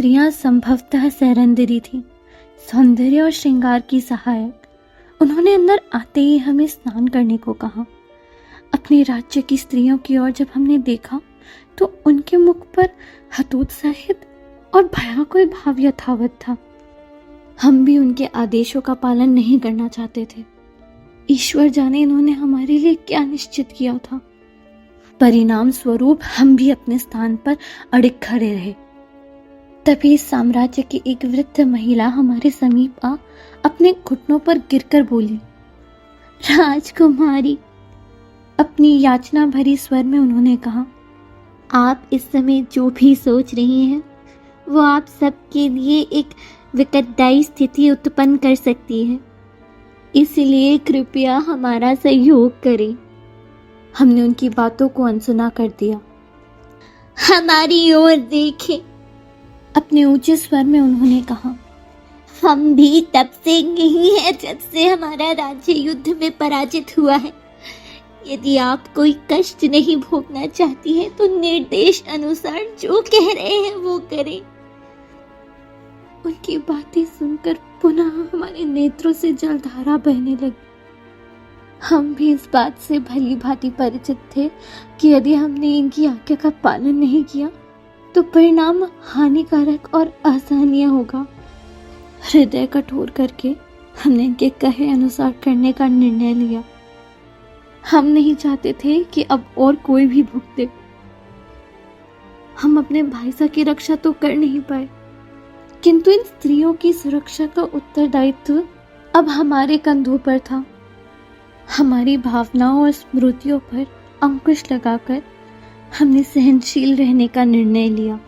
स्त्रियां संभवतः सैरंदरी थीं, सौंदर्य और श्रृंगार की सहायक। उन्होंने अंदर आते ही हमें स्नान करने को कहा। अपने राज्य की स्त्रियों की ओर जब हमने देखा तो उनके मुख पर हतोत्साहित और भयाकुल भाव यथावत था। हम भी उनके आदेशों का पालन नहीं करना चाहते थे। ईश्वर जाने इन्होंने हमारे लिए क्या निश्चित किया था। परिणाम स्वरूप हम भी अपने स्थान पर अड़िग खड़े रहे। तभी साम्राज्य की एक वृद्ध महिला हमारे समीप आ अपने घुटनों पर गिरकर बोली, राजकुमारी। अपनी याचना भरी स्वर में उन्होंने कहा, आप इस समय जो भी सोच रही हैं वो आप सबके लिए एक विकटदायी स्थिति उत्पन्न कर सकती है, इसलिए कृपया हमारा सहयोग करें। हमने उनकी बातों को अनसुना कर दिया। हमारी ओर देखें, अपने ऊंचे स्वर में उन्होंने कहा, हम भी तब से यही है जब से हमारा राज्य युद्ध में पराजित हुआ है। यदि आप कोई कष्ट नहीं भोगना चाहती हैं तो निर्देश अनुसार जो कह रहे हैं वो करें। उनकी बातें सुनकर पुनः हमारे नेत्रों से जलधारा बहने लगी। हम भी इस बात से भली भांति परिचित थे कि यदि हमने इनकी आज्ञा का पालन नहीं किया तो परिणाम हानिकारक और असहनीय होगा। हृदय कठोर करके हमने इनके कहे अनुसार करने का निर्णय लिया। हम नहीं चाहते थे कि अब और कोई भी भुगते। हम अपने भाईसा की रक्षा तो कर नहीं पाए, किंतु इन स्त्रियों की सुरक्षा का उत्तरदायित्व अब हमारे कंधों पर था। हमारी भावनाओं और स्मृतियों पर अंकुश लगाकर हमने सहनशील रहने का निर्णय लिया।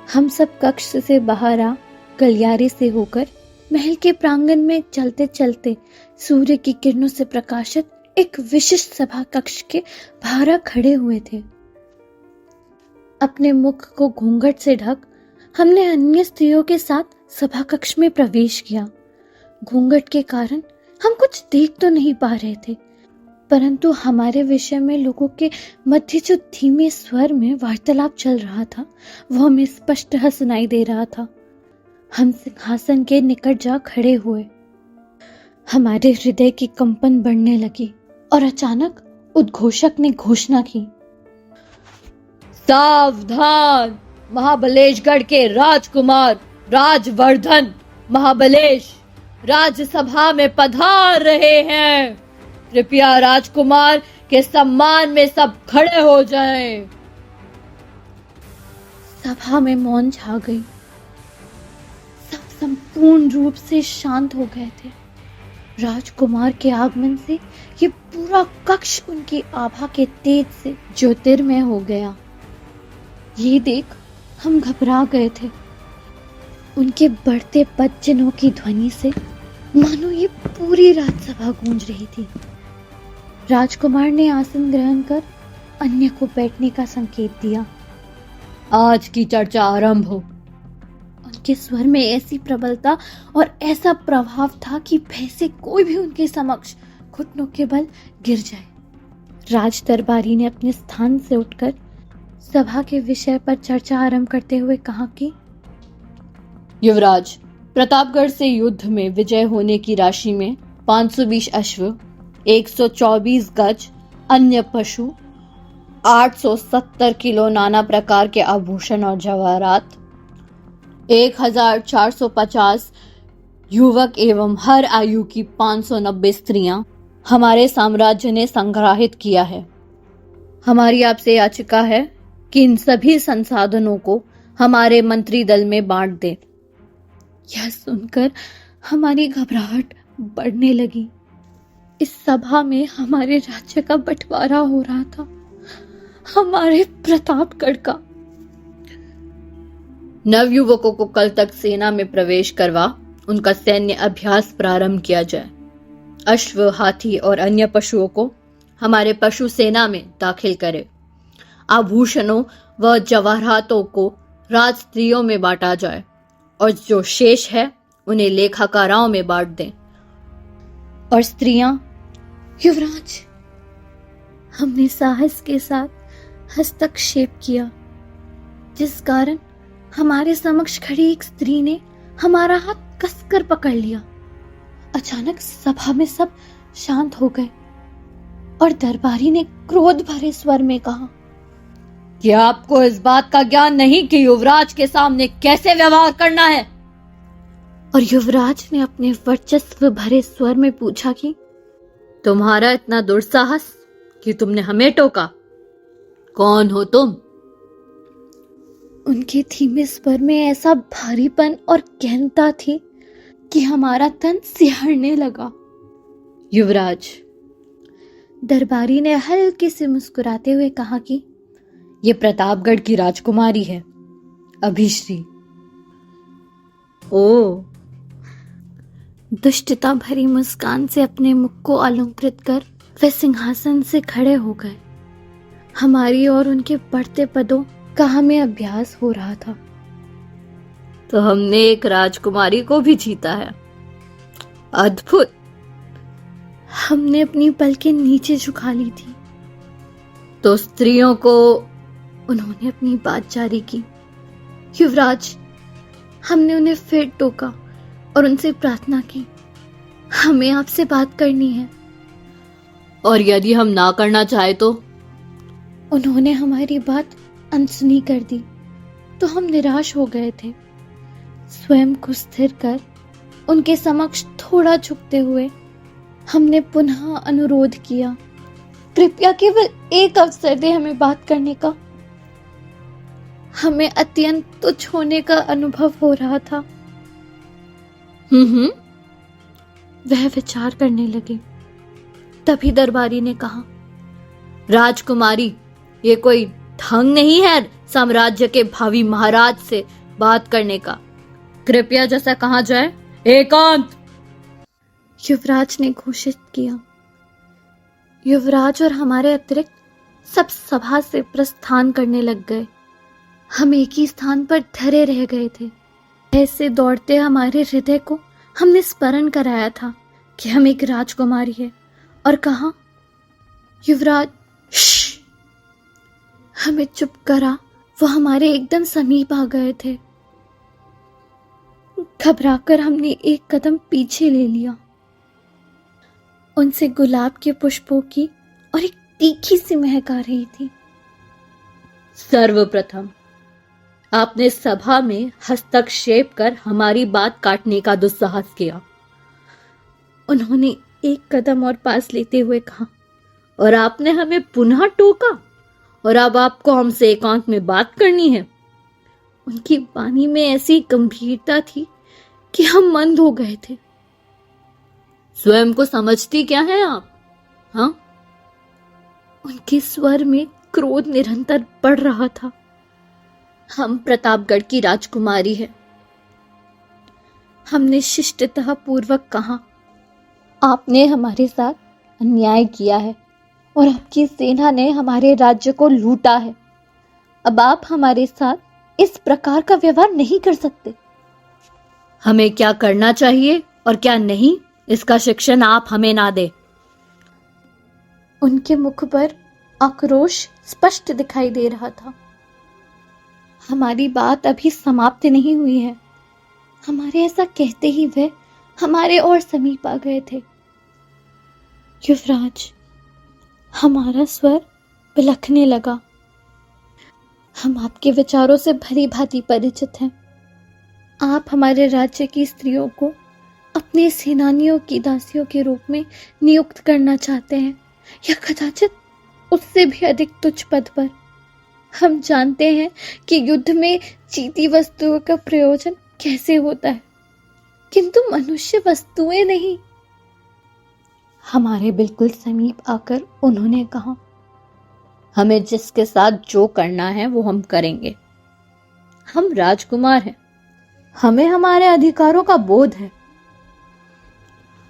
हम सब कक्ष से बाहर आ गलियारे से होकर महल के प्रांगण में चलते चलते सूर्य की किरणों से प्रकाशित एक विशिष्ट सभा कक्ष के बाहर खड़े हुए थे। अपने मुख को घूंघट से ढक हमने अन्य स्त्रियों के साथ सभा कक्ष में प्रवेश किया। घूंघट के कारण हम कुछ देख तो नहीं पा रहे थे, परंतु हमारे विषय में लोगों के मध्य जो धीमे स्वर में वार्तालाप चल रहा था वो हमें स्पष्ट सुनाई दे रहा था। हम सिंहासन के निकट जा खड़े हुए। हमारे हृदय की कंपन बढ़ने लगी और अचानक उद्घोषक ने घोषणा की, सावधान! महाबलेशगढ़ के राजकुमार राजवर्धन महाबलेश राज्यसभा में पधार रहे हैं। कृपया राजकुमार के सम्मान में सब खड़े हो जाएं। सभा में मौन छा गई। सब संपूर्ण रूप से शांत हो गए थे। राजकुमार के आगमन से ये पूरा कक्ष उनकी आभा के तेज से ज्योतिर्मय हो गया। ये देख हम घबरा गए थे। उनके बढ़ते पदचिन्हों की ध्वनि से मानो ये पूरी राजसभा गूंज रही थी। राजकुमार ने आसन ग्रहण कर अन्य को बैठने का संकेत दिया। आज की चर्चा आरंभ हो। उनके स्वर में ऐसी प्रबलता और ऐसा प्रभाव था कि भय से कोई भी उनके समक्ष घुटनों के बल गिर जाए। राज दरबारी ने अपने स्थान से उठकर सभा के विषय पर चर्चा आरंभ करते हुए कहा कि युवराज, प्रतापगढ़ से युद्ध में विजय होने की राशि में 520 अश्व, 124 गज अन्य पशु, 870 किलो नाना प्रकार के आभूषण और जवाहरात, 1450 युवक एवं हर आयु की 590 स्त्रियां हमारे साम्राज्य ने संग्रहित किया है। हमारी आपसे याचिका है कि इन सभी संसाधनों को हमारे मंत्री दल में बांट दें। यह सुनकर हमारी घबराहट बढ़ने लगी। इस सभा में हमारे राज्य का बंटवारा हो रहा था, हमारे प्रतापगढ़ का। नवयुवकों को कल तक सेना में प्रवेश करवा उनका सैन्य अभ्यास प्रारंभ किया जाए। अश्व, हाथी और अन्य पशुओं को हमारे पशु सेना में दाखिल करें। आभूषणों व जवाहरातों को राज स्त्रियों में बांटा जाए और जो शेष है उन्हें लेखाकारों में बांट दें। और स्त्रियां, युवराज, हमने साहस के साथ हस्तक्षेप किया, जिस कारण हमारे समक्ष खड़ी एक स्त्री ने हमारा हाथ कसकर पकड़ लिया। अचानक सभा में सब शांत हो गए और दरबारी ने क्रोध भरे स्वर में कहा, क्या आपको इस बात का ज्ञान नहीं कि युवराज के सामने कैसे व्यवहार करना है? और युवराज ने अपने वर्चस्व भरे स्वर में पूछा कि तुम्हारा इतना दुस्साहस कि तुमने हमें टोका? कौन हो तुम? उनके धीमे स्वर में ऐसा भारीपन और गहनता थी कि हमारा तन सिहरने लगा। युवराज, दरबारी ने हल्के से मुस्कुराते हुए कहा कि ये प्रतापगढ़ की राजकुमारी है, अभिश्री। ओ, दुष्टता भरी मुस्कान से अपने मुख को अलंकृत कर वे सिंहासन से खड़े हो गए। हमारी और उनके बढ़ते पदों का हमें अभ्यास हो रहा था। तो हमने एक राजकुमारी को भी जीता है। अद्भुत। हमने अपनी पलकें नीचे झुका ली थी। तो स्त्रियों को, उन्होंने अपनी बात जारी की। युवराज, हमने उन्हें फिर टोका और उनसे प्रार्थना की, हमें आपसे बात करनी है। और यदि हम ना करना चाहे तो? उन्होंने हमारी बात अनसुनी कर दी तो हम निराश हो गए थे। स्वयं को स्थिर कर उनके समक्ष थोड़ा झुकते हुए हमने पुनः अनुरोध किया, कृपया केवल एक अवसर दे हमें बात करने का। हमें अत्यंत तुच्छ होने का अनुभव हो रहा था। वह विचार करने लगे। तभी दरबारी ने कहा, राजकुमारी, ये कोई ढंग नहीं है साम्राज्य के भावी महाराज से बात करने का। कृपया जैसा कहा जाए, एकांत। युवराज ने घोषित किया। युवराज और हमारे अतिरिक्त सब सभा से प्रस्थान करने लग गए। हम एक ही स्थान पर धरे रह गए थे। ऐसे दौड़ते हमारे हृदय को हमने स्मरण कराया था कि हम एक राजकुमारी है, और कहा, युवराज, श्श। हमें चुप करा वो हमारे एकदम समीप आ गए थे। घबराकर हमने एक कदम पीछे ले लिया। उनसे गुलाब के पुष्पों की और एक तीखी सी महक आ रही थी। सर्वप्रथम आपने सभा में हस्तक्षेप कर हमारी बात काटने का दुस्साहस किया। उन्होंने एक कदम और पास लेते हुए कहा, और आपने हमें पुनः टोका, और अब आपको हमसे एकांत में बात करनी है। उनकी वाणी में ऐसी गंभीरता थी कि हम मंद हो गए थे। स्वयं को समझती क्या है आप? हाँ? उनके स्वर में क्रोध निरंतर बढ़ रहा था। हम प्रतापगढ़ की राजकुमारी है। हमने शिष्टता पूर्वक कहा, आपने हमारे साथ अन्याय किया है और आपकी सेना ने हमारे राज्य को लूटा है। अब आप हमारे साथ इस प्रकार का व्यवहार नहीं कर सकते। हमें क्या करना चाहिए और क्या नहीं, इसका शिक्षण आप हमें ना दे। उनके मुख पर आक्रोश स्पष्ट दिखाई दे रहा था। हमारी बात अभी समाप्त नहीं हुई है। हमारे ऐसा कहते ही वे हमारे और समीप आ गए थे। युवराज, हमारा स्वर बिलखने लगा। हम आपके विचारों से भली भांति परिचित हैं। आप हमारे राज्य की स्त्रियों को अपने सेनानियों की दासियों के रूप में नियुक्त करना चाहते हैं, या कदाचित उससे भी अधिक तुच्छ पद पर। हम जानते हैं कि युद्ध में जीती वस्तुओं का प्रयोजन कैसे होता है, किंतु मनुष्य वस्तुएं नहीं। हमारे बिल्कुल समीप आकर उन्होंने कहा, हमें जिसके साथ जो करना है वो हम करेंगे। हम राजकुमार हैं, हमें हमारे अधिकारों का बोध है।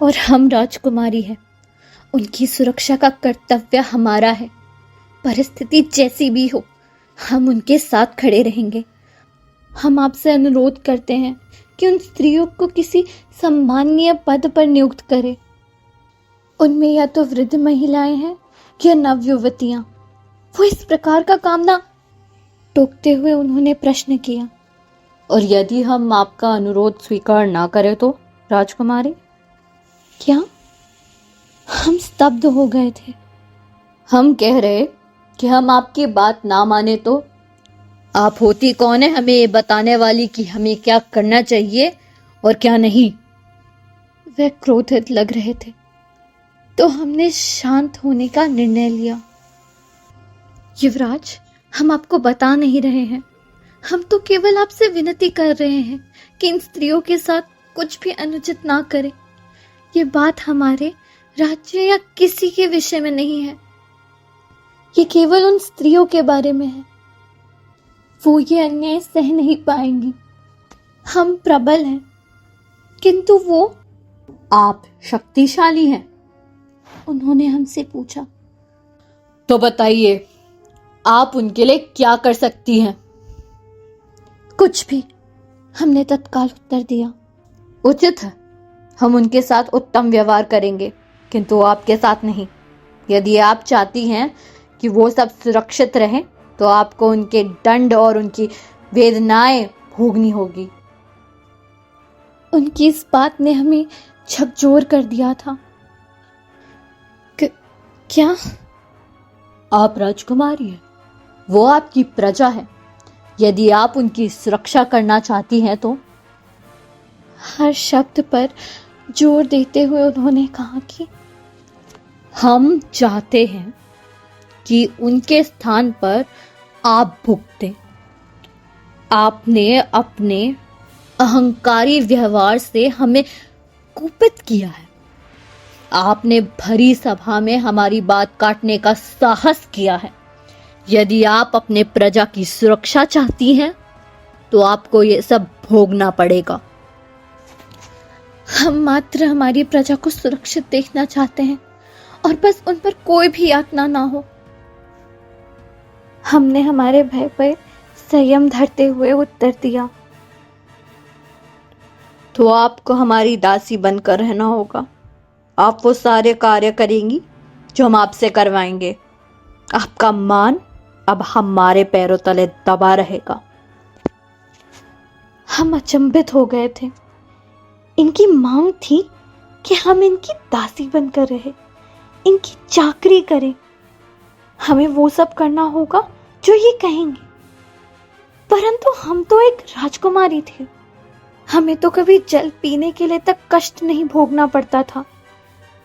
और हम राजकुमारी हैं, उनकी सुरक्षा का कर्तव्य हमारा है। परिस्थिति जैसी भी हो, हम उनके साथ खड़े रहेंगे। हम आपसे अनुरोध करते हैं कि उन स्त्रियों को किसी सम्माननीय पद पर नियुक्त करें। उनमें या तो वृद्ध महिलाएं हैं या नवयुवतियां। वो इस प्रकार का काम ना। टोकते हुए उन्होंने प्रश्न किया, और यदि हम आपका अनुरोध स्वीकार ना करें तो राजकुमारी? क्या? हम स्तब्ध हो गए थे। हम कह रहे कि हम आपकी बात ना माने तो? आप होती कौन है हमें ये बताने वाली कि हमें क्या करना चाहिए और क्या नहीं? वे क्रोधित लग रहे थे, तो हमने शांत होने का निर्णय लिया। युवराज, हम आपको बता नहीं रहे हैं, हम तो केवल आपसे विनती कर रहे हैं कि इन स्त्रियों के साथ कुछ भी अनुचित ना करें। ये बात हमारे राज्य या किसी के विषय में नहीं है, ये केवल उन स्त्रियों के बारे में है। वो ये अन्याय सह नहीं पाएंगी। हम प्रबल हैं, किंतु वो। आप शक्तिशाली हैं? उन्होंने हमसे पूछा। तो बताइए, आप उनके लिए क्या कर सकती हैं? कुछ भी, हमने तत्काल उत्तर दिया। उचित है, हम उनके साथ उत्तम व्यवहार करेंगे, किंतु आपके साथ नहीं। यदि आप चाहती हैं कि वो सब सुरक्षित रहें, तो आपको उनके दंड और उनकी वेदनाएं भोगनी होगी। उनकी इस बात ने हमें झकझोर कर दिया था। क्या? आप राजकुमारी हैं, वो आपकी प्रजा है। यदि आप उनकी सुरक्षा करना चाहती हैं तो? हर शब्द पर जोर देते हुए उन्होंने कहा कि हम चाहते हैं कि उनके स्थान पर आप भुगतें। आपने अपने अहंकारी व्यवहार से हमें कुपित किया है। आपने भरी सभा में हमारी बात काटने का साहस किया है। यदि आप अपने प्रजा की सुरक्षा चाहती हैं, तो आपको ये सब भोगना पड़ेगा। हम मात्र हमारी प्रजा को सुरक्षित देखना चाहते हैं और बस उन पर कोई भी यातना ना हो। हमने हमारे भय पर संयम धरते हुए उत्तर दिया। तो आपको हमारी दासी बनकर रहना होगा। आप वो सारे कार्य करेंगी जो हम आपसे करवाएंगे। आपका मान अब हमारे पैरों तले दबा रहेगा। हम अचंभित हो गए थे। इनकी मांग थी कि हम इनकी दासी बनकर रहे, इनकी चाकरी करें। हमें वो सब करना होगा जो ये कहेंगे। परंतु हम तो एक राजकुमारी थे। हमें तो कभी जल पीने के लिए तक कष्ट नहीं भोगना पड़ता था।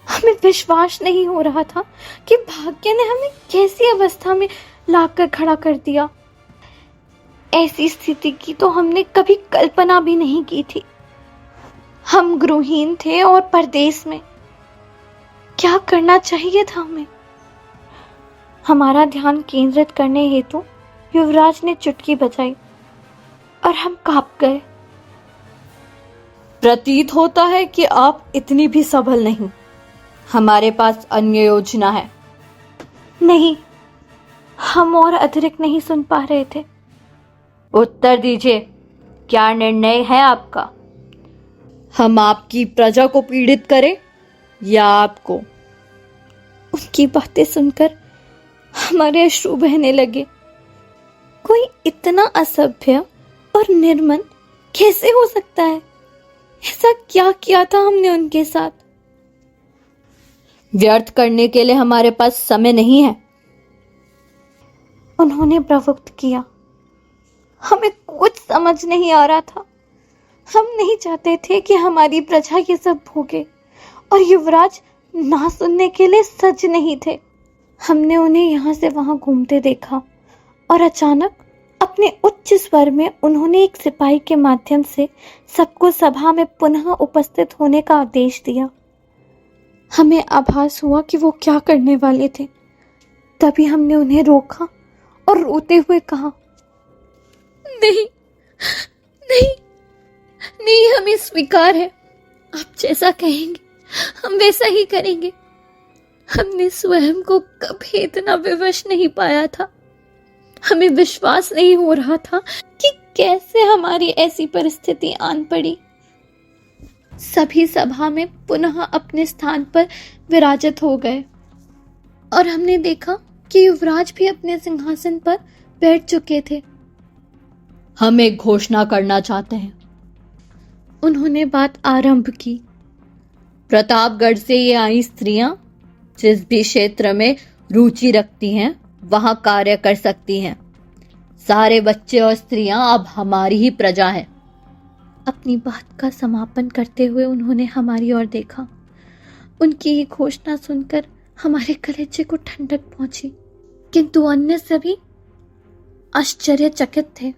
हमें विश्वास नहीं हो रहा था कि भाग्य ने हमें कैसी अवस्था में लाकर खड़ा कर दिया। ऐसी स्थिति की तो हमने कभी कल्पना भी नहीं की थी। हम गृहहीन थे और परदेश में। क्या करना चाहिए था हमें? हमारा ध्यान केंद्रित करने हेतु युवराज ने चुटकी बजाई और हम कांप गए। प्रतीत होता है कि आप इतनी भी सबल नहीं। हमारे पास अन्य योजना है। नहीं, हम और अतिरिक्त नहीं सुन पा रहे थे। उत्तर दीजिए, क्या निर्णय है आपका? हम आपकी प्रजा को पीड़ित करें या आपको? उनकी बातें सुनकर हमारे अश्रु बहने लगे। कोई इतना असभ्य और निर्मम कैसे हो सकता है? ऐसा क्या किया था हमने उनके साथ? व्यर्थ करने के लिए हमारे पास समय नहीं है। उन्होंने प्रवुक्त किया। हमें कुछ समझ नहीं आ रहा था। हम नहीं चाहते थे कि हमारी प्रजा ये सब भोगे, और युवराज ना सुनने के लिए सच नहीं थे। हमने उन्हें यहाँ से वहां घूमते देखा और अचानक अपने उच्च स्वर में उन्होंने एक सिपाही के माध्यम से सबको सभा में पुनः उपस्थित होने का आदेश दिया। हमें आभास हुआ कि वो क्या करने वाले थे। तभी हमने उन्हें रोका और रोते हुए कहा, नहीं नहीं नहीं, हमें स्वीकार है। आप जैसा कहेंगे हम वैसा ही करेंगे। हमने स्वयं को कभी इतना विवश नहीं पाया था। हमें विश्वास नहीं हो रहा था कि कैसे हमारी ऐसी परिस्थिति आन पड़ी। सभी सभा में पुनः अपने स्थान पर विराजित हो गए और हमने देखा कि युवराज भी अपने सिंहासन पर बैठ चुके थे। हम एक घोषणा करना चाहते हैं। उन्होंने बात आरंभ की। प्रतापगढ़ से ये आई स्त्रियां जिस भी क्षेत्र में रुचि रखती हैं वहां कार्य कर सकती हैं। सारे बच्चे और स्त्रियां अब हमारी ही प्रजा हैं। अपनी बात का समापन करते हुए उन्होंने हमारी ओर देखा। उनकी ये घोषणा सुनकर हमारे कलेजे को ठंडक पहुंची, किंतु अन्य सभी आश्चर्यचकित थे।